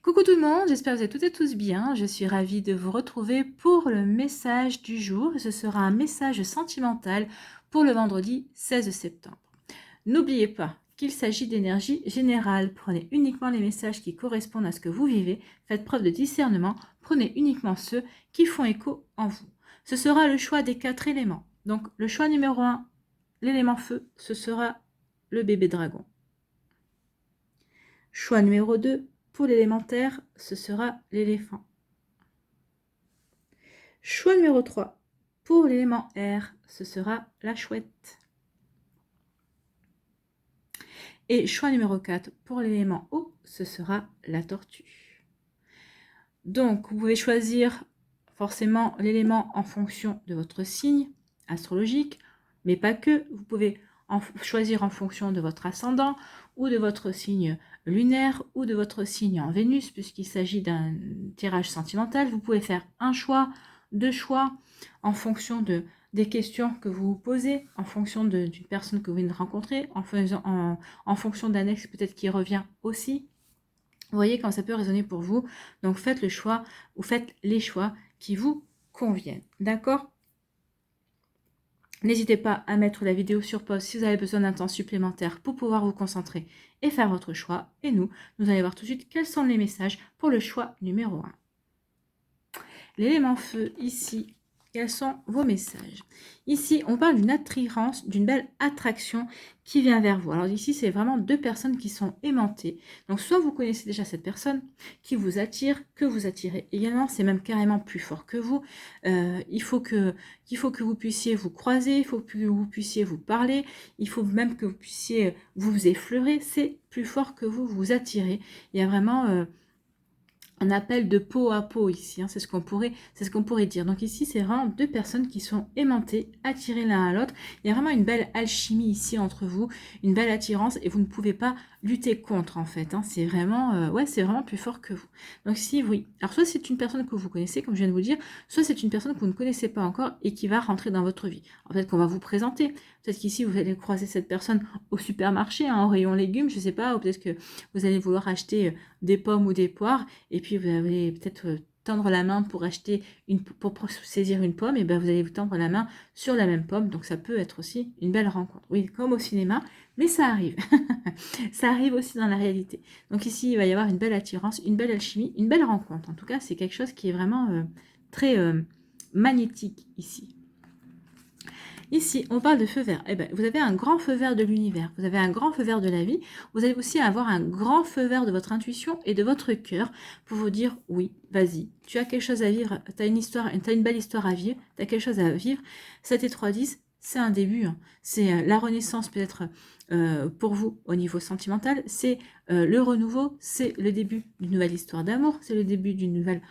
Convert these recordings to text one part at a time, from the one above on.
Coucou tout le monde, j'espère que vous êtes toutes et tous bien. Je suis ravie de vous retrouver pour le message du jour. Ce sera un message sentimental pour le vendredi 16 septembre. N'oubliez pas qu'il s'agit d'énergie générale. Prenez uniquement les messages qui correspondent à ce que vous vivez. Faites preuve de discernement. Prenez uniquement ceux qui font écho en vous. Ce sera le choix des 4 éléments. Donc le choix numéro 1, l'élément feu, ce sera le bébé dragon. Choix numéro 2, pour l'élémentaire, ce sera l'éléphant. Choix numéro 3, pour l'élément air, ce sera la chouette. Et choix numéro 4, pour l'élément eau, ce sera la tortue. Donc, vous pouvez choisir forcément l'élément en fonction de votre signe astrologique, mais pas que. Vous pouvez choisir en fonction de votre ascendant ou de votre signe lunaire ou de votre signe en Vénus, puisqu'il s'agit d'un tirage sentimental. Vous pouvez faire un choix, deux choix en fonction des questions que vous vous posez, en fonction d'une personne que vous venez de rencontrer, en fonction d'un ex peut-être qui revient aussi. Vous voyez quand ça peut résonner pour vous. Donc faites le choix ou faites les choix qui vous conviennent. D'accord ? N'hésitez pas à mettre la vidéo sur pause si vous avez besoin d'un temps supplémentaire pour pouvoir vous concentrer et faire votre choix. Et nous allons voir tout de suite quels sont les messages pour le choix numéro 1. L'élément feu ici, quels sont vos messages? Ici, on parle d'une attirance, d'une belle attraction qui vient vers vous. Alors ici, c'est vraiment deux personnes qui sont aimantées. Donc soit vous connaissez déjà cette personne qui vous attire, que vous attirez également, c'est même carrément plus fort que vous. Il faut que vous puissiez vous croiser, il faut que vous puissiez vous parler, il faut même que vous puissiez vous effleurer. C'est plus fort que vous, vous attirez. Il y a vraiment... un appel de peau à peau ici, hein, c'est ce qu'on pourrait dire. Donc ici, c'est vraiment deux personnes qui sont aimantées, attirées l'un à l'autre. Il y a vraiment une belle alchimie ici entre vous, une belle attirance, et vous ne pouvez pas lutter contre en fait. Hein. C'est vraiment, c'est vraiment plus fort que vous. Donc ici, oui. Alors soit c'est une personne que vous connaissez, comme je viens de vous dire, soit c'est une personne que vous ne connaissez pas encore et qui va rentrer dans votre vie. En fait, qu'on va vous présenter. Peut-être qu'ici, vous allez croiser cette personne au supermarché, hein, au rayon légumes, je sais pas, ou peut-être que vous allez vouloir acheter des pommes ou des poires, et puis vous allez peut-être tendre la main pour acheter pour saisir une pomme, et bien vous allez vous tendre la main sur la même pomme, donc ça peut être aussi une belle rencontre. Oui, comme au cinéma, mais ça arrive. Ça arrive aussi dans la réalité. Donc ici, il va y avoir une belle attirance, une belle alchimie, une belle rencontre. En tout cas, c'est quelque chose qui est vraiment très magnétique ici. Ici, on parle de feu vert. Eh bien, vous avez un grand feu vert de l'univers, vous avez un grand feu vert de la vie, vous allez aussi avoir un grand feu vert de votre intuition et de votre cœur pour vous dire, oui, vas-y, tu as quelque chose à vivre, tu as une belle histoire à vivre, tu as quelque chose à vivre. 7 et 3, 10, c'est un début, hein. C'est la renaissance peut-être pour vous au niveau sentimental, c'est le renouveau, c'est le début d'une nouvelle histoire d'amour, c'est le début d'une nouvelle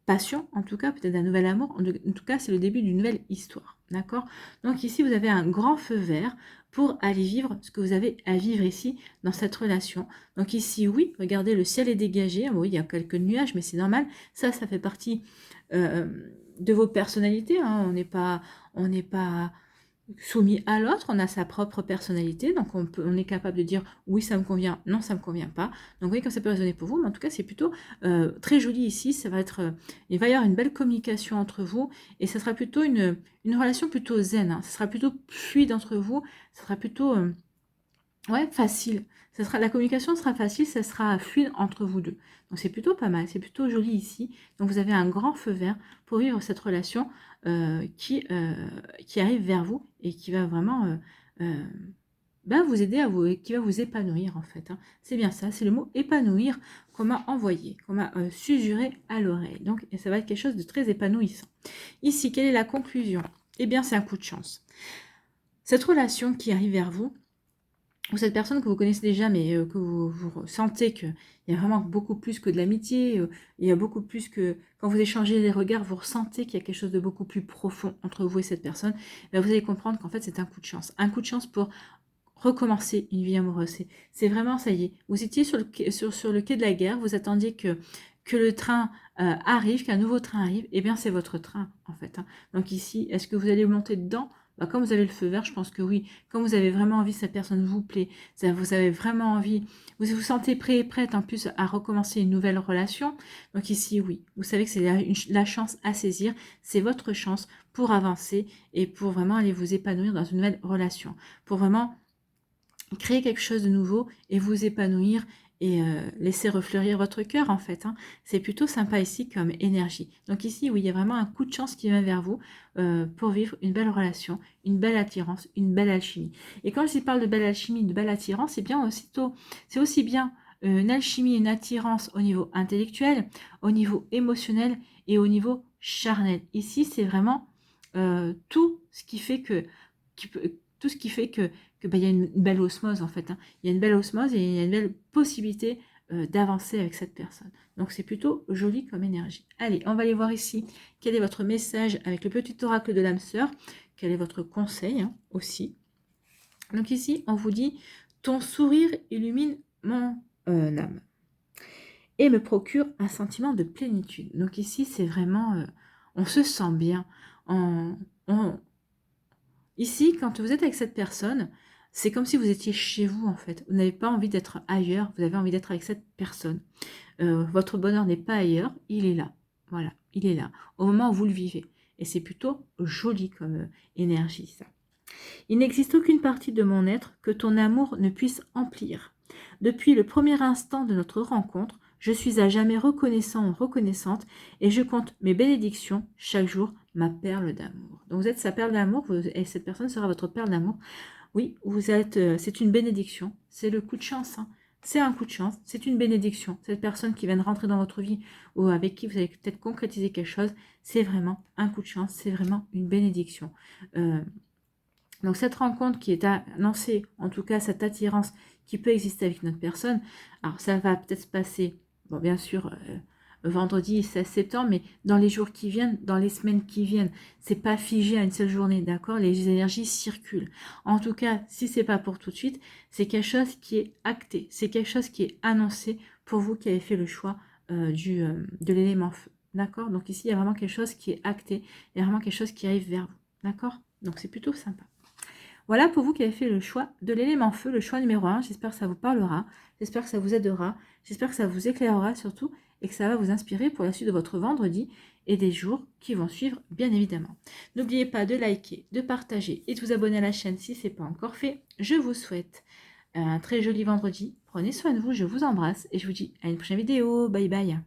passion, en tout cas, peut-être d'un nouvel amour, en tout cas, c'est le début d'une nouvelle histoire, d'accord? Donc ici, vous avez un grand feu vert pour aller vivre ce que vous avez à vivre ici, dans cette relation. Donc ici, oui, regardez, le ciel est dégagé, oui, il y a quelques nuages, mais c'est normal, ça fait partie de vos personnalités, hein. On n'est pas soumis à l'autre, on a sa propre personnalité, donc on est capable de dire oui ça me convient, non ça me convient pas. Donc vous voyez comme ça peut résonner pour vous, mais en tout cas c'est plutôt très joli ici, ça va être, il va y avoir une belle communication entre vous, et ça sera plutôt une relation plutôt zen, hein. Ça sera plutôt fluide entre vous, ça sera plutôt facile. La communication sera facile, ça sera fluide entre vous deux. Donc c'est plutôt pas mal, c'est plutôt joli ici. Donc vous avez un grand feu vert pour vivre cette relation qui arrive vers vous et qui va vraiment vous aider qui va vous épanouir en fait. Hein. C'est bien ça, c'est le mot épanouir qu'on m'a envoyé, qu'on m'a susurré à l'oreille. Donc et ça va être quelque chose de très épanouissant. Ici, quelle est la conclusion? Eh bien, c'est un coup de chance. Cette relation qui arrive vers vous, ou cette personne que vous connaissez déjà, mais que vous sentez qu'il y a vraiment beaucoup plus que de l'amitié, il y a beaucoup plus que, quand vous échangez les regards, vous ressentez qu'il y a quelque chose de beaucoup plus profond entre vous et cette personne, vous allez comprendre qu'en fait c'est un coup de chance. Un coup de chance pour recommencer une vie amoureuse. C'est vraiment, ça y est, vous étiez sur le quai de la gare, vous attendiez que le train arrive, qu'un nouveau train arrive, et bien c'est votre train en fait. Hein. Donc ici, est-ce que vous allez monter dedans? bah, comme vous avez le feu vert, je pense que oui. Comme vous avez vraiment envie, cette personne vous plaît, vous avez vraiment envie, vous vous sentez prêt et prête en plus à recommencer une nouvelle relation. Donc ici, oui, vous savez que c'est la chance à saisir, c'est votre chance pour avancer et pour vraiment aller vous épanouir dans une nouvelle relation. Pour vraiment créer quelque chose de nouveau et vous épanouir et laisser refleurir votre cœur en fait. Hein. C'est plutôt sympa ici comme énergie. Donc ici, oui, il y a vraiment un coup de chance qui vient vers vous pour vivre une belle relation, une belle attirance, une belle alchimie. Et quand je parle de belle alchimie, de belle attirance, c'est aussi bien une alchimie, une attirance au niveau intellectuel, au niveau émotionnel et au niveau charnel. Ici, c'est vraiment tout ce qui fait que tout ce qui fait que il y a une belle osmose en fait. Hein. Il y a une belle osmose et il y a une belle possibilité d'avancer avec cette personne. Donc c'est plutôt joli comme énergie. Allez, on va aller voir ici quel est votre message avec le petit oracle de l'âme sœur. Quel est votre conseil hein, aussi. Donc ici, on vous dit « Ton sourire illumine mon âme et me procure un sentiment de plénitude. » Donc ici, c'est vraiment... on se sent bien. Ici, quand vous êtes avec cette personne, c'est comme si vous étiez chez vous en fait. Vous n'avez pas envie d'être ailleurs, vous avez envie d'être avec cette personne. Votre bonheur n'est pas ailleurs, il est là. Voilà, il est là, au moment où vous le vivez. Et c'est plutôt joli comme énergie ça. Il n'existe aucune partie de mon être que ton amour ne puisse emplir. Depuis le premier instant de notre rencontre, je suis à jamais reconnaissant ou reconnaissante et je compte mes bénédictions chaque jour, ma perle d'amour. Donc vous êtes sa perle d'amour et cette personne sera votre perle d'amour. Oui, vous êtes, c'est une bénédiction, c'est le coup de chance. Hein. C'est un coup de chance, c'est une bénédiction. Cette personne qui vient de rentrer dans votre vie ou avec qui vous allez peut-être concrétiser quelque chose, c'est vraiment un coup de chance, c'est vraiment une bénédiction. Donc cette rencontre qui est annoncée, en tout cas cette attirance qui peut exister avec notre personne, alors ça va peut-être se passer, bon bien sûr, vendredi 16 septembre, mais dans les jours qui viennent, dans les semaines qui viennent, c'est pas figé à une seule journée, d'accord? Les énergies circulent. En tout cas, si c'est pas pour tout de suite, c'est quelque chose qui est acté, c'est quelque chose qui est annoncé pour vous qui avez fait le choix de l'élément feu, d'accord? Donc ici, il y a vraiment quelque chose qui est acté, il y a vraiment quelque chose qui arrive vers vous, d'accord? Donc c'est plutôt sympa. Voilà pour vous qui avez fait le choix de l'élément feu, le choix numéro 1. J'espère que ça vous parlera, j'espère que ça vous aidera, j'espère que ça vous éclairera surtout et que ça va vous inspirer pour la suite de votre vendredi et des jours qui vont suivre, bien évidemment. N'oubliez pas de liker, de partager et de vous abonner à la chaîne si ce n'est pas encore fait. Je vous souhaite un très joli vendredi. Prenez soin de vous, je vous embrasse et je vous dis à une prochaine vidéo. Bye bye.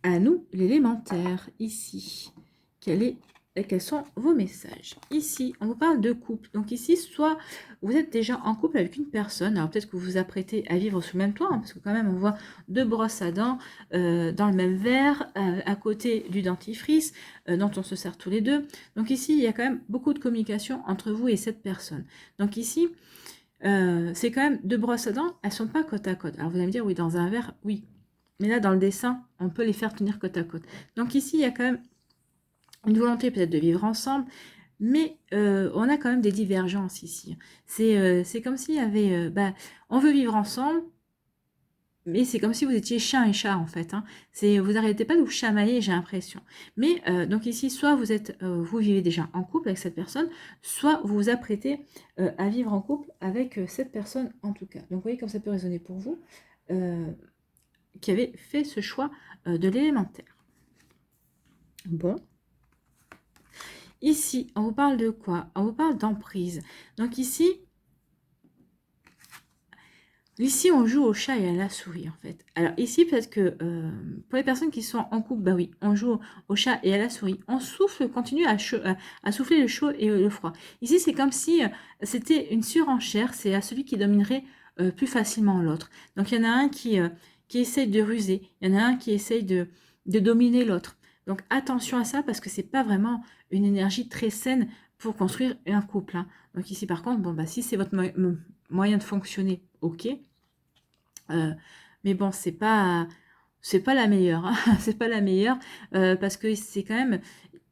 À nous, l'élémentaire, ici. Quels sont vos messages? Ici, on vous parle de couple. Donc ici, soit vous êtes déjà en couple avec une personne, alors peut-être que vous vous apprêtez à vivre sous le même toit, hein, parce que quand même, on voit deux brosses à dents dans le même verre, à côté du dentifrice, dont on se sert tous les deux. Donc ici, il y a quand même beaucoup de communication entre vous et cette personne. Donc ici, c'est quand même deux brosses à dents, elles ne sont pas côte à côte. Alors vous allez me dire, oui, dans un verre, oui. Mais là, dans le dessin, on peut les faire tenir côte à côte. Donc ici, il y a quand même une volonté peut-être de vivre ensemble, mais on a quand même des divergences ici. C'est comme s'il y avait... on veut vivre ensemble, mais c'est comme si vous étiez chien et chat en fait. Hein. Vous n'arrêtez pas de vous chamailler, j'ai l'impression. Mais donc ici, soit vous vivez déjà en couple avec cette personne, soit vous vous apprêtez à vivre en couple avec cette personne en tout cas. Donc vous voyez comme ça peut résonner pour vous qui avez fait ce choix de l'élémentaire. Bon. Ici, on vous parle de quoi? On vous parle d'emprise. Donc ici, on joue au chat et à la souris, en fait. Alors ici, peut-être que pour les personnes qui sont en couple, bah oui, on joue au chat et à la souris. On continue à souffler le chaud et le froid. Ici, c'est comme si c'était une surenchère. C'est à celui qui dominerait plus facilement l'autre. Donc il y en a un qui essaye de ruser. Il y en a un qui essaye de dominer l'autre. Donc attention à ça parce que c'est pas vraiment une énergie très saine pour construire un couple. Hein. Donc ici par contre, bon bah si c'est votre moyen de fonctionner, ok. Mais bon, c'est pas la meilleure. Hein. C'est pas la meilleure parce que c'est quand même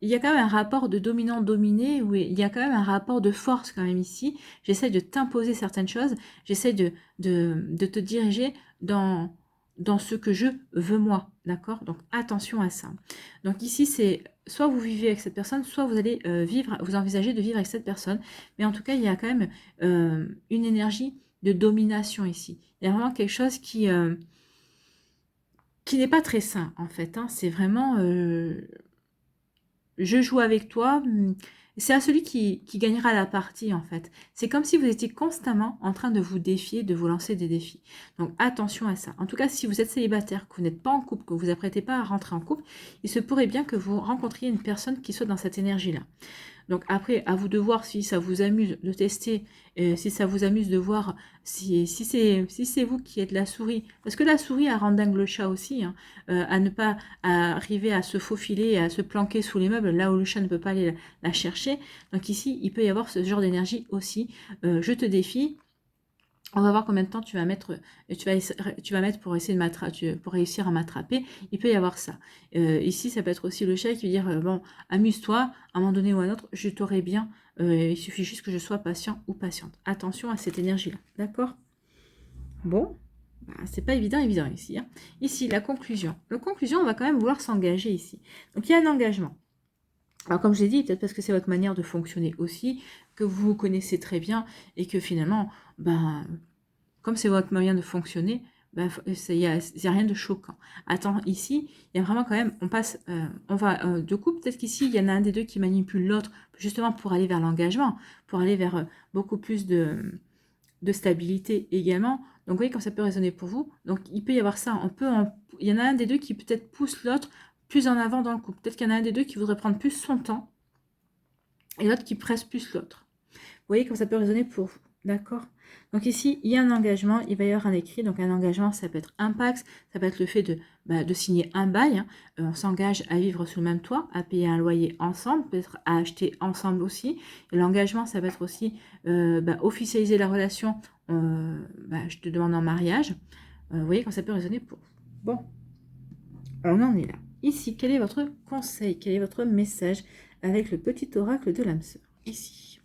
il y a quand même un rapport de dominant-dominé où il y a quand même un rapport de force quand même ici. J'essaie de t'imposer certaines choses, j'essaie de te diriger dans dans ce que je veux moi, d'accord? Donc attention à ça. Donc ici, c'est soit vous vivez avec cette personne, soit vous allez vous envisagez de vivre avec cette personne. Mais en tout cas, il y a quand même une énergie de domination ici. Il y a vraiment quelque chose qui n'est pas très sain, en fait. Hein. C'est vraiment, je joue avec toi. C'est à celui qui gagnera la partie, en fait. C'est comme si vous étiez constamment en train de vous défier, de vous lancer des défis. Donc, attention à ça. En tout cas, si vous êtes célibataire, que vous n'êtes pas en couple, que vous vous apprêtez pas à rentrer en couple, il se pourrait bien que vous rencontriez une personne qui soit dans cette énergie-là. Donc après, à vous de voir si ça vous amuse de tester, si ça vous amuse de voir si c'est vous qui êtes la souris. Parce que la souris, elle rend dingue le chat aussi, hein, à ne pas arriver à se faufiler, et à se planquer sous les meubles, là où le chat ne peut pas aller la chercher. Donc ici, il peut y avoir ce genre d'énergie aussi. Je te défie. On va voir combien de temps tu vas mettre, tu vas mettre pour essayer de pour réussir à m'attraper. Il peut y avoir ça. Ici, ça peut être aussi le chat qui veut dire bon, amuse-toi, à un moment donné ou à un autre, je t'aurai bien. Il suffit juste que je sois patient ou patiente. Attention à cette énergie-là, d'accord? Bon, bah, c'est pas évident ici. Hein. Ici, la conclusion. La conclusion, on va quand même vouloir s'engager ici. Donc, il y a un engagement. Alors, comme je l'ai dit, peut-être parce que c'est votre manière de fonctionner aussi, que vous vous connaissez très bien et que finalement, ben, comme c'est votre moyen de fonctionner, ben, il n'y a rien de choquant. Attends, ici, il y a vraiment quand même, on va, du coup, peut-être qu'ici, il y en a un des deux qui manipule l'autre, justement pour aller vers l'engagement, pour aller vers beaucoup plus de stabilité également. Donc, vous voyez, quand ça peut résonner pour vous. Donc, il peut y avoir ça. Il y en a un des deux qui peut-être pousse l'autre plus en avant dans le couple. Peut-être qu'il y en a un des deux qui voudrait prendre plus son temps et l'autre qui presse plus l'autre. Vous voyez comme ça peut résonner pour vous. D'accord? Donc ici, il y a un engagement, il va y avoir un écrit. Donc un engagement, ça peut être un pax, ça peut être le fait de signer un bail. Hein. On s'engage à vivre sous le même toit, à payer un loyer ensemble, peut-être à acheter ensemble aussi. Et l'engagement, ça peut être aussi officialiser la relation. Je te demande en mariage. Vous voyez quand ça peut résonner pour vous. Bon, on en est là. Ici, quel est votre conseil? Quel est votre message avec le petit oracle de l'âme sœur? Ici.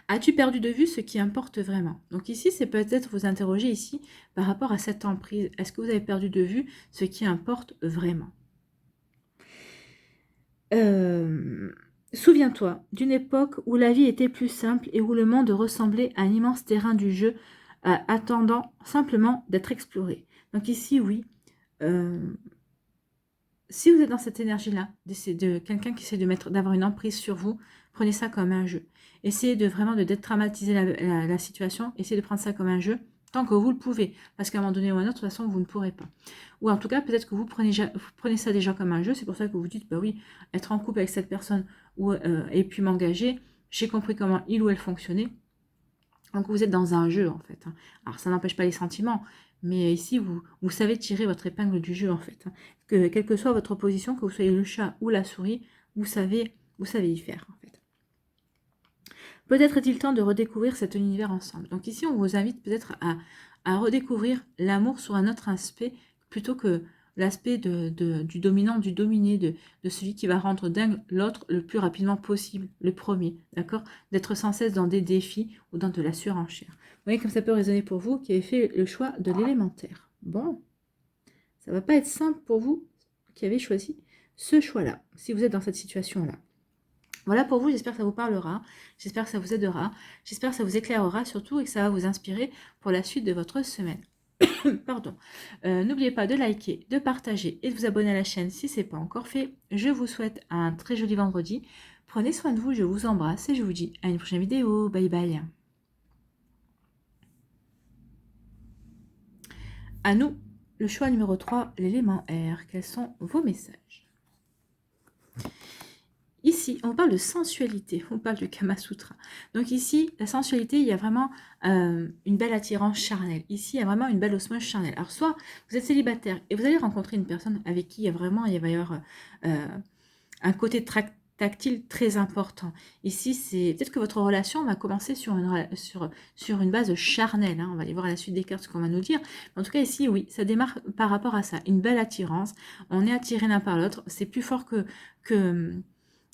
As-tu perdu de vue ce qui importe vraiment? Donc ici, c'est peut-être vous interroger ici par rapport à cette emprise. Est-ce que vous avez perdu de vue ce qui importe vraiment? Souviens-toi d'une époque où la vie était plus simple et où le monde ressemblait à un immense terrain du jeu attendant simplement d'être exploré. Donc ici, oui. Si vous êtes dans cette énergie-là, de quelqu'un qui essaie d'avoir une emprise sur vous, prenez ça comme un jeu. Essayez vraiment de dédramatiser la situation, essayez de prendre ça comme un jeu, tant que vous le pouvez. Parce qu'à un moment donné ou à un autre, de toute façon, vous ne pourrez pas. Ou en tout cas, peut-être que vous prenez ça déjà comme un jeu, c'est pour ça que vous vous dites, bah oui, être en couple avec cette personne et puis m'engager, j'ai compris comment il ou elle fonctionnait. Donc vous êtes dans un jeu en fait. Hein. Alors ça n'empêche pas les sentiments, mais ici vous savez tirer votre épingle du jeu en fait. Hein. Quelle que soit votre position, que vous soyez le chat ou la souris, vous savez y faire en fait. Peut-être est-il temps de redécouvrir cet univers ensemble. Donc ici on vous invite peut-être à redécouvrir l'amour sur un autre aspect plutôt que l'aspect du dominant, du dominé, de celui qui va rendre dingue l'autre le plus rapidement possible, le premier, d'accord? D'être sans cesse dans des défis ou dans de la surenchère. Vous voyez comme ça peut résonner pour vous qui avez fait le choix de l'élémentaire. Bon, ça va pas être simple pour vous qui avez choisi ce choix-là, si vous êtes dans cette situation-là. Voilà pour vous, j'espère que ça vous parlera, j'espère que ça vous aidera, j'espère que ça vous éclairera surtout et que ça va vous inspirer pour la suite de votre semaine. Pardon. N'oubliez pas de liker, de partager et de vous abonner à la chaîne si ce n'est pas encore fait. Je vous souhaite un très joli vendredi. Prenez soin de vous, je vous embrasse et je vous dis à une prochaine vidéo. Bye bye. À nous, le choix numéro 3, l'élément R. Quels sont vos messages? Ici, on parle de sensualité, on parle du Kama Sutra. Donc ici, la sensualité, il y a vraiment une belle attirance charnelle. Ici, il y a vraiment une belle osmose charnelle. Alors soit vous êtes célibataire et vous allez rencontrer une personne avec qui il va y avoir un côté tactile très important. Ici, c'est peut-être que votre relation va commencer sur une base charnelle. Hein. On va aller voir à la suite des cartes ce qu'on va nous dire. Mais en tout cas, ici, oui, ça démarre par rapport à ça. Une belle attirance. On est attiré l'un par l'autre. C'est plus fort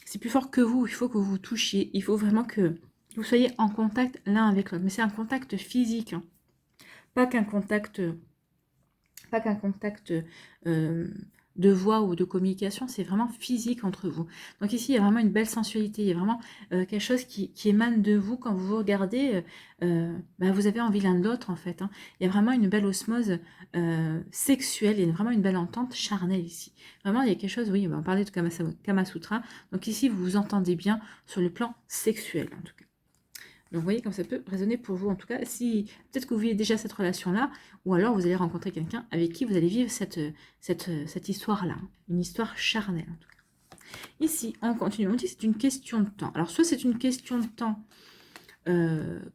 c'est plus fort que vous, il faut que vous vous touchiez, il faut vraiment que vous soyez en contact l'un avec l'autre. Mais c'est un contact physique, hein. Pas qu'un contact Pas qu'un contact de voix ou de communication, c'est vraiment physique entre vous. Donc ici, il y a vraiment une belle sensualité, il y a vraiment quelque chose qui émane de vous quand vous vous regardez. Vous avez envie l'un de l'autre en fait. Hein. Il y a vraiment une belle osmose sexuelle, il y a vraiment une belle entente charnelle ici. Vraiment, il y a quelque chose, oui, on va parler de Kama Sutra. Donc ici, vous vous entendez bien sur le plan sexuel en tout cas. Donc, vous voyez comme ça peut résonner pour vous. En tout cas, si peut-être que vous vivez déjà cette relation-là, ou alors vous allez rencontrer quelqu'un avec qui vous allez vivre cette histoire-là. Une histoire charnelle, en tout cas. Ici, on continue. On dit que c'est une question de temps. Alors, soit c'est une question de temps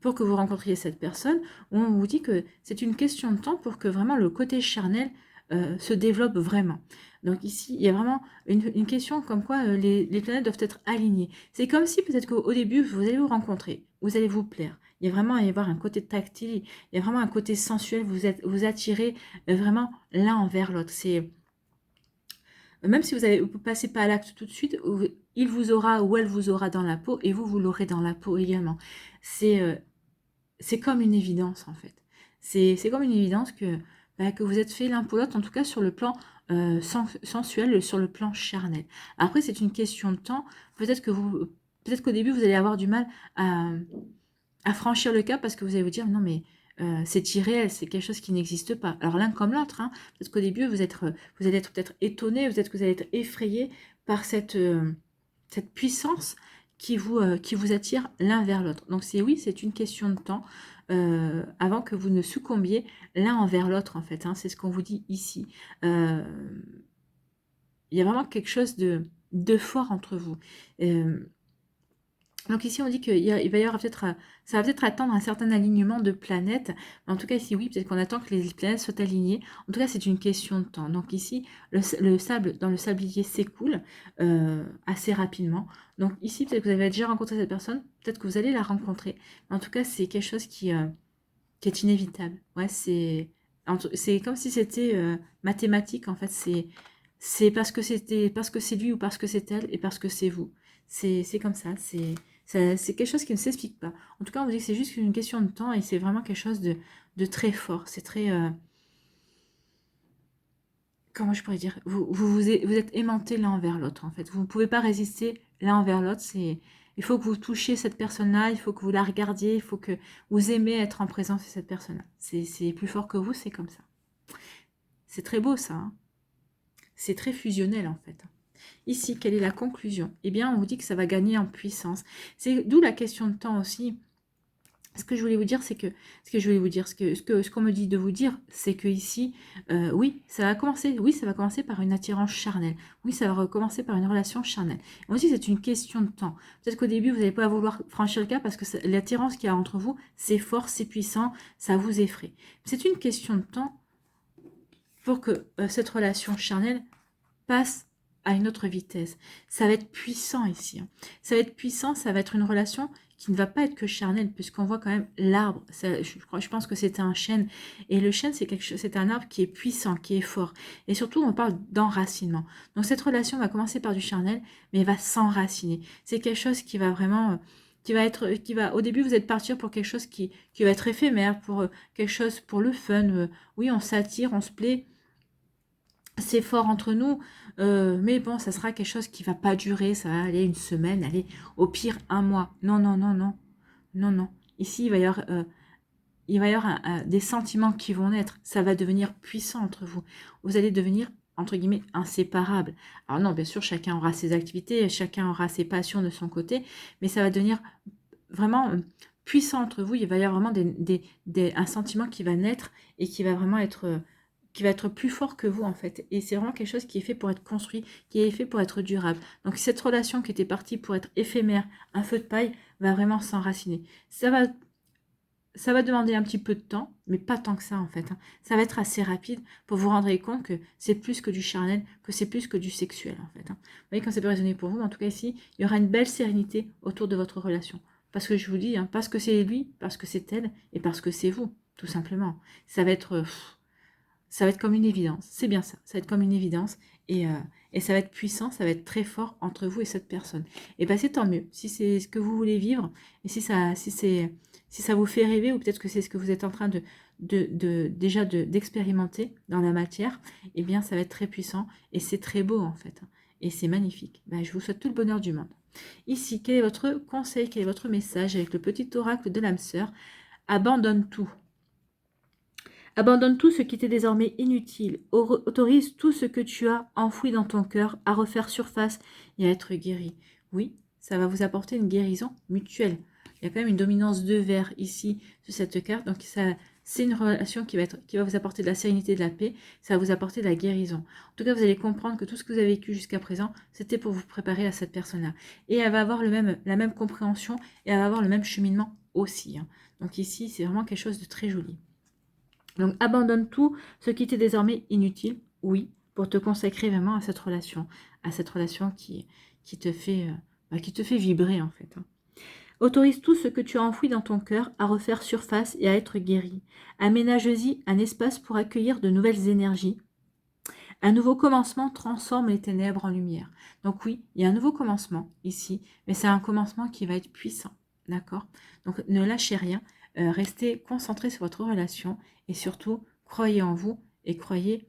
pour que vous rencontriez cette personne, ou on vous dit que c'est une question de temps pour que vraiment le côté charnel se développe vraiment. Donc ici, il y a vraiment une question comme quoi les planètes doivent être alignées. C'est comme si peut-être qu'au début, vous allez vous rencontrer, vous allez vous plaire. Il y a vraiment à y avoir un côté tactile, il y a vraiment un côté sensuel, vous attirez vraiment l'un envers l'autre. C'est même si vous passez pas à l'acte tout de suite, il vous aura ou elle vous aura dans la peau et vous l'aurez dans la peau également. C'est comme une évidence en fait. C'est comme une évidence que vous êtes fait l'un pour l'autre, en tout cas sur le plan sensuel, sur le plan charnel. Après, c'est une question de temps. Peut-être qu'au début, vous allez avoir du mal à franchir le cap parce que vous allez vous dire non mais c'est irréel, c'est quelque chose qui n'existe pas. Alors l'un comme l'autre, hein, parce qu'au début, vous allez être peut-être étonné, peut-être que vous allez être effrayé par cette puissance qui vous attire l'un vers l'autre. Donc oui, c'est une question de temps avant que vous ne succombiez l'un envers l'autre en fait. Hein, c'est ce qu'on vous dit ici. Il y a vraiment quelque chose de fort entre vous. Donc ici, on dit qu'il va y avoir ça va peut-être attendre un certain alignement de planètes. Mais en tout cas, ici, oui, peut-être qu'on attend que les planètes soient alignées. En tout cas, c'est une question de temps. Donc ici, le sable dans le sablier s'écoule assez rapidement. Donc ici, peut-être que vous avez déjà rencontré cette personne. Peut-être que vous allez la rencontrer. Mais en tout cas, c'est quelque chose qui est inévitable. Ouais, c'est comme si c'était mathématique, en fait. C'est parce que c'est lui ou parce que c'est elle et parce que c'est vous. C'est comme ça, c'est quelque chose qui ne s'explique pas. En tout cas, on vous dit que c'est juste une question de temps et c'est vraiment quelque chose de très fort. C'est très... comment je pourrais dire vous êtes aimantés l'un envers l'autre, en fait. Vous ne pouvez pas résister l'un envers l'autre. Il faut que vous touchiez cette personne-là, il faut que vous la regardiez, il faut que vous aimez être en présence de cette personne-là. C'est plus fort que vous, c'est comme ça. C'est très beau, ça. Hein. C'est très fusionnel, en fait. Ici, quelle est la conclusion? Eh bien, on vous dit que ça va gagner en puissance. C'est d'où la question de temps aussi. Ce que je voulais vous dire, c'est que ce qu'on me dit de vous dire, c'est que ici, oui, ça va commencer par une attirance charnelle. Oui, ça va recommencer par une relation charnelle. Et aussi, c'est une question de temps. Peut-être qu'au début, vous n'allez pas vouloir franchir le cap parce que l'attirance qu'il y a entre vous, c'est fort, c'est puissant, ça vous effraie. C'est une question de temps pour que cette relation charnelle passe à une autre vitesse. Ça va être puissant ici. Hein. Ça va être puissant, ça va être une relation qui ne va pas être que charnelle, puisqu'on voit quand même l'arbre. Je pense que c'est un chêne. Et le chêne, c'est un arbre qui est puissant, qui est fort. Et surtout, on parle d'enracinement. Donc cette relation va commencer par du charnel, mais elle va s'enraciner. C'est quelque chose qui va vraiment... au début, vous êtes partir pour quelque chose qui va être éphémère, pour quelque chose pour le fun. Oui, on s'attire, on se plaît, c'est fort entre nous, mais bon, ça sera quelque chose qui va pas durer, ça va aller une semaine, aller au pire un mois. Non, non, non, non, non, non. Ici, il va y avoir des sentiments qui vont naître. Ça va devenir puissant entre vous. Vous allez devenir, entre guillemets, inséparables. Alors non, bien sûr, chacun aura ses activités, chacun aura ses passions de son côté, mais ça va devenir vraiment puissant entre vous. Il va y avoir vraiment un sentiment qui va naître et qui va vraiment être plus fort que vous en fait. Et c'est vraiment quelque chose qui est fait pour être construit, qui est fait pour être durable. Donc cette relation qui était partie pour être éphémère, un feu de paille, va vraiment s'enraciner. Ça va demander un petit peu de temps, mais pas tant que ça en fait. Hein. Ça va être assez rapide pour vous rendre compte que c'est plus que du charnel, que c'est plus que du sexuel en fait. Hein. Vous voyez quand ça peut résonner pour vous, en tout cas ici, il y aura une belle sérénité autour de votre relation. Parce que je vous dis, hein, parce que c'est lui, parce que c'est elle, et parce que c'est vous, tout simplement. Ça va être comme une évidence. C'est bien ça. Ça va être comme une évidence. Et et ça va être puissant, ça va être très fort entre vous et cette personne. Et bien c'est tant mieux, si c'est ce que vous voulez vivre, et si ça vous fait rêver, ou peut-être que c'est ce que vous êtes en train d'expérimenter dans la matière, eh bien ça va être très puissant, et c'est très beau en fait, et c'est magnifique. Ben, je vous souhaite tout le bonheur du monde. Ici, quel est votre conseil, quel est votre message avec le petit oracle de l'âme sœur? Abandonne tout. Abandonne tout ce qui t'est désormais inutile. Autorise tout ce que tu as enfoui dans ton cœur à refaire surface et à être guéri. Oui, ça va vous apporter une guérison mutuelle. Il y a quand même une dominance de verre ici sur cette carte. Donc c'est une relation qui va vous apporter de la sérénité, de la paix. Ça va vous apporter de la guérison. En tout cas, vous allez comprendre que tout ce que vous avez vécu jusqu'à présent, c'était pour vous préparer à cette personne-là. Et elle va avoir la même compréhension et elle va avoir le même cheminement aussi. Donc ici, c'est vraiment quelque chose de très joli. Donc, abandonne tout ce qui t'est désormais inutile, oui, pour te consacrer vraiment à cette relation qui te fait vibrer en fait. Autorise tout ce que tu as enfoui dans ton cœur à refaire surface et à être guéri. Aménage-y un espace pour accueillir de nouvelles énergies. Un nouveau commencement transforme les ténèbres en lumière. Donc oui, il y a un nouveau commencement ici, mais c'est un commencement qui va être puissant, d'accord? Donc ne lâchez rien, restez concentrés sur votre relation et surtout, croyez en vous et croyez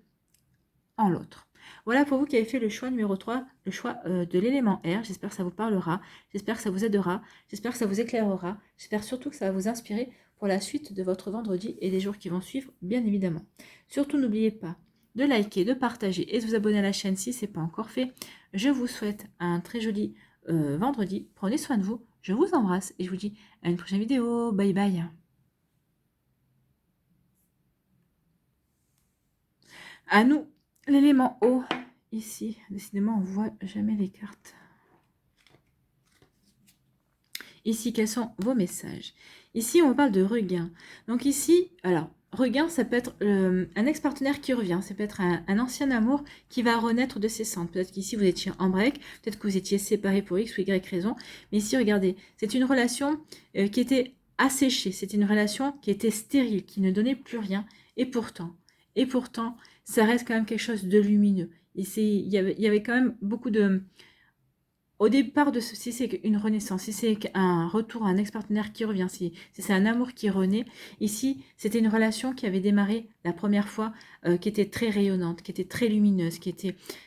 en l'autre. Voilà pour vous qui avez fait le choix numéro 3, le choix de l'élément R. J'espère que ça vous parlera, j'espère que ça vous aidera, j'espère que ça vous éclairera, j'espère surtout que ça va vous inspirer pour la suite de votre vendredi et des jours qui vont suivre, bien évidemment. Surtout, n'oubliez pas de liker, de partager et de vous abonner à la chaîne si ce n'est pas encore fait. Je vous souhaite un très joli vendredi. Prenez soin de vous, je vous embrasse et je vous dis à une prochaine vidéo. Bye bye. À nous, l'élément eau, ici. Décidément, on ne voit jamais les cartes. Ici, quels sont vos messages? Ici, on parle de regain. Donc ici, alors, regain, ça peut être un ex-partenaire qui revient. Ça peut être un ancien amour qui va renaître de ses cendres. Peut-être qu'ici, vous étiez en break. Peut-être que vous étiez séparés pour X ou Y raison. Mais ici, regardez, c'est une relation qui était asséchée. C'était une relation qui était stérile, qui ne donnait plus rien. Et pourtant, ça reste quand même quelque chose de lumineux. Il y avait quand même beaucoup de... Au départ de si c'est une renaissance, si c'est un retour à un ex-partenaire qui revient, si c'est un amour qui renaît, ici, c'était une relation qui avait démarré la première fois, qui était très rayonnante, qui était très lumineuse,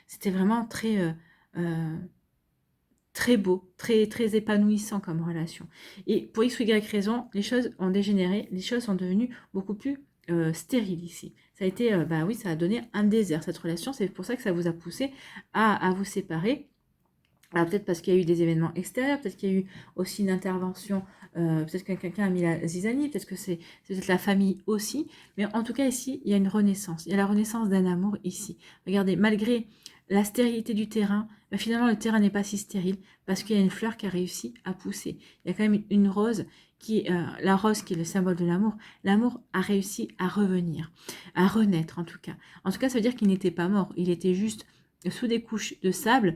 c'était vraiment très beau, très épanouissant comme relation. Et pour X ou Y raison, les choses ont dégénéré, les choses sont devenues beaucoup plus stériles ici. Ça a été, oui, ça a donné un désert, cette relation. C'est pour ça que ça vous a poussé à vous séparer. Alors peut-être parce qu'il y a eu des événements extérieurs, peut-être qu'il y a eu aussi une intervention, peut-être que quelqu'un a mis la zizanie, peut-être que c'est peut-être la famille aussi. Mais en tout cas ici, il y a une renaissance. Il y a la renaissance d'un amour ici. Regardez, malgré la stérilité du terrain, finalement le terrain n'est pas si stérile parce qu'il y a une fleur qui a réussi à pousser. Il y a quand même une rose la rose qui est le symbole de l'amour. L'amour a réussi à revenir, à renaître en tout cas. En tout cas, ça veut dire qu'il n'était pas mort. Il était juste sous des couches de sable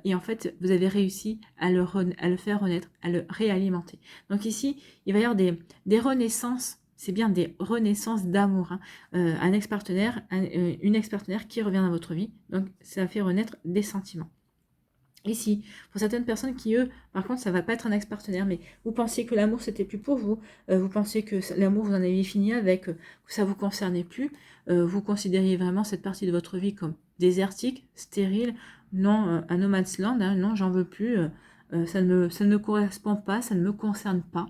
et en fait vous avez réussi à le faire renaître, à le réalimenter. Donc ici il va y avoir des renaissances, c'est bien des renaissances d'amour, un ex-partenaire, une ex-partenaire qui revient dans votre vie, donc ça fait renaître des sentiments. Ici, pour certaines personnes qui, eux, par contre, ça ne va pas être un ex-partenaire, mais vous pensiez que l'amour, c'était plus pour vous, vous pensiez que l'amour, vous en aviez fini avec, que ça ne vous concernait plus, vous considériez vraiment cette partie de votre vie comme désertique, stérile, non, un no man's land, non, j'en veux plus, ça ne me correspond pas, ça ne me concerne pas,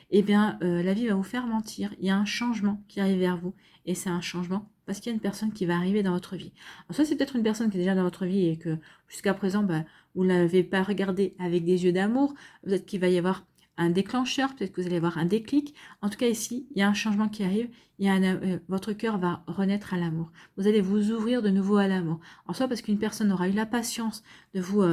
eh bien, la vie va vous faire mentir, il y a un changement qui arrive vers vous, et c'est un changement parce qu'il y a une personne qui va arriver dans votre vie. Alors, soit c'est peut-être une personne qui est déjà dans votre vie et que jusqu'à présent, vous ne l'avez pas regardé avec des yeux d'amour, peut-être qu'il va y avoir un déclencheur, peut-être que vous allez avoir un déclic. En tout cas, ici, il y a un changement qui arrive, votre cœur va renaître à l'amour. Vous allez vous ouvrir de nouveau à l'amour. En soit parce qu'une personne aura eu la patience de vous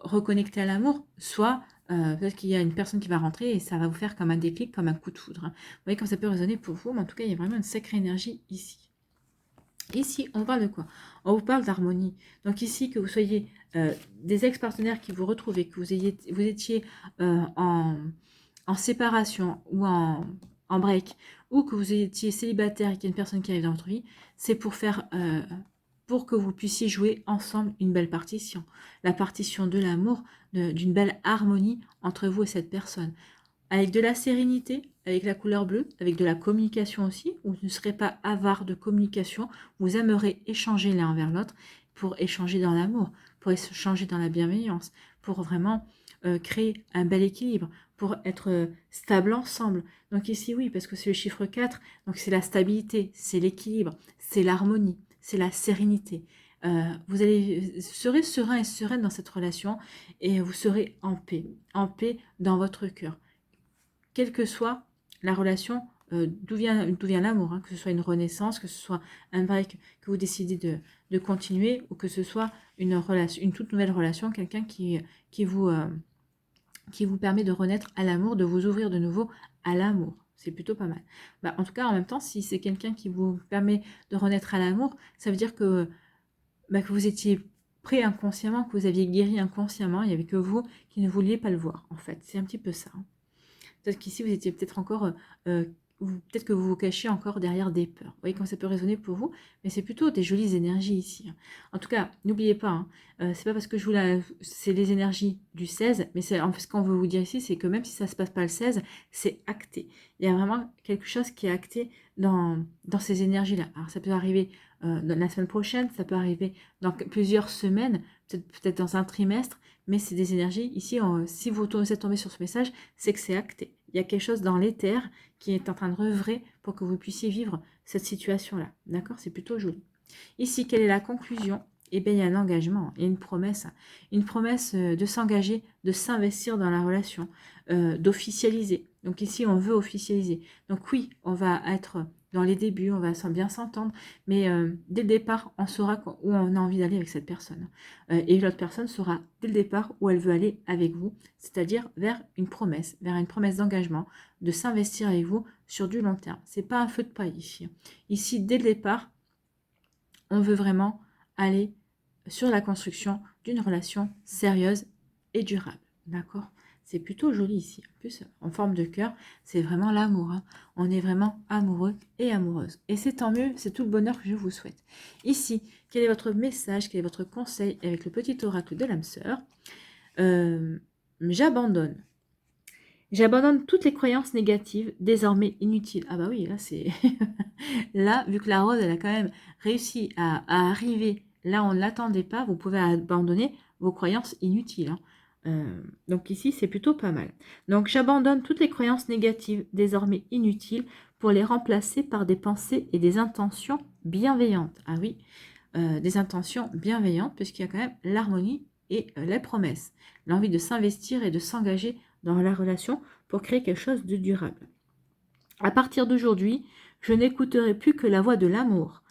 reconnecter à l'amour, soit peut-être qu'il y a une personne qui va rentrer et ça va vous faire comme un déclic, comme un coup de foudre. Vous voyez comme ça peut résonner pour vous, mais en tout cas, il y a vraiment une sacrée énergie ici. Ici, on parle de quoi? On vous parle d'harmonie. Donc ici, que vous soyez des ex-partenaires qui vous retrouvent et que vous étiez en séparation ou en break, ou que vous étiez célibataire et qu'il y a une personne qui arrive dans votre vie, c'est pour faire pour que vous puissiez jouer ensemble une belle partition. La partition de l'amour, d'une belle harmonie entre vous et cette personne. Avec de la sérénité, avec la couleur bleue, avec de la communication aussi. Vous ne serez pas avare de communication. Vous aimerez échanger l'un vers l'autre pour échanger dans l'amour, pour échanger dans la bienveillance, pour vraiment créer un bel équilibre, pour être stable ensemble. Donc ici, oui, parce que c'est le chiffre 4, donc c'est la stabilité, c'est l'équilibre, c'est l'harmonie, c'est la sérénité. Vous serez serein et sereine dans cette relation et vous serez en paix dans votre cœur. Quelle que soit la relation, d'où vient l'amour, hein, que ce soit une renaissance, que ce soit un break que vous décidez de continuer, ou que ce soit une toute nouvelle relation, quelqu'un qui vous permet de renaître à l'amour, de vous ouvrir de nouveau à l'amour. C'est plutôt pas mal. En tout cas, en même temps, si c'est quelqu'un qui vous permet de renaître à l'amour, ça veut dire que vous étiez prêt inconsciemment, que vous aviez guéri inconsciemment, il n'y avait que vous qui ne vouliez pas le voir, en fait. C'est un petit peu ça. Peut-être qu'ici, vous étiez peut-être encore... peut-être que vous vous cachez encore derrière des peurs. Vous voyez comment ça peut résonner pour vous, mais c'est plutôt des jolies énergies ici. En tout cas, n'oubliez pas, c'est pas parce que c'est les énergies du 16, mais en fait, ce qu'on veut vous dire ici, c'est que même si ça se passe pas le 16, c'est acté. Il y a vraiment quelque chose qui est acté dans ces énergies-là. Alors ça peut arriver la semaine prochaine, ça peut arriver dans plusieurs semaines, peut-être dans un trimestre, mais c'est des énergies. Ici, si vous êtes tombé sur ce message, c'est que c'est acté. Il y a quelque chose dans l'éther qui est en train de œuvrer pour que vous puissiez vivre cette situation-là. D'accord? C'est plutôt joli. Ici, quelle est la conclusion? Eh bien, il y a un engagement, il y a une promesse. Une promesse de s'engager, de s'investir dans la relation, d'officialiser. Donc ici, on veut officialiser. Donc oui, on va être dans les débuts, on va bien s'entendre, mais dès le départ, on saura où on a envie d'aller avec cette personne. Et l'autre personne saura dès le départ où elle veut aller avec vous, c'est-à-dire vers une promesse d'engagement, de s'investir avec vous sur du long terme. C'est pas un feu de paille ici. Ici, dès le départ, on veut vraiment aller sur la construction d'une relation sérieuse et durable. D'accord? C'est plutôt joli ici. En plus, en forme de cœur, c'est vraiment l'amour. Hein. On est vraiment amoureux et amoureuse. Et c'est tant mieux, c'est tout le bonheur que je vous souhaite. Ici, quel est votre message, quel est votre conseil avec le petit oracle de l'âme sœur? J'abandonne. J'abandonne toutes les croyances négatives, désormais inutiles. Ah bah oui, là c'est... là, vu que la rose, elle a quand même réussi à arriver là où on ne l'attendait pas, vous pouvez abandonner vos croyances inutiles. Hein. Donc ici, c'est plutôt pas mal. Donc j'abandonne toutes les croyances négatives, désormais inutiles, pour les remplacer par des pensées et des intentions bienveillantes. Ah oui, des intentions bienveillantes, puisqu'il y a quand même l'harmonie et les promesses. L'envie de s'investir et de s'engager dans la relation pour créer quelque chose de durable. À partir d'aujourd'hui, je n'écouterai plus que la voix de l'amour.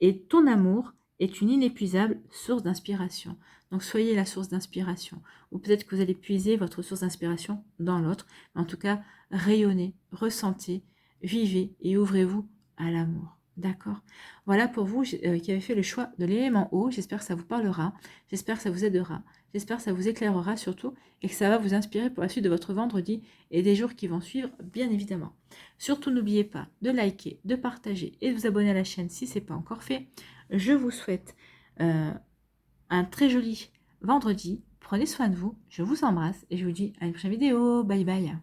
Et ton amour est une inépuisable source d'inspiration. Donc soyez la source d'inspiration. Ou peut-être que vous allez puiser votre source d'inspiration dans l'autre. Mais en tout cas, rayonnez, ressentez, vivez et ouvrez-vous à l'amour. D'accord? Voilà pour vous qui avez fait le choix de l'élément eau. J'espère que ça vous parlera. J'espère que ça vous aidera. J'espère que ça vous éclairera surtout et que ça va vous inspirer pour la suite de votre vendredi et des jours qui vont suivre, bien évidemment. Surtout, n'oubliez pas de liker, de partager et de vous abonner à la chaîne si ce n'est pas encore fait. Je vous souhaite un très joli vendredi. Prenez soin de vous. Je vous embrasse et je vous dis à une prochaine vidéo. Bye bye.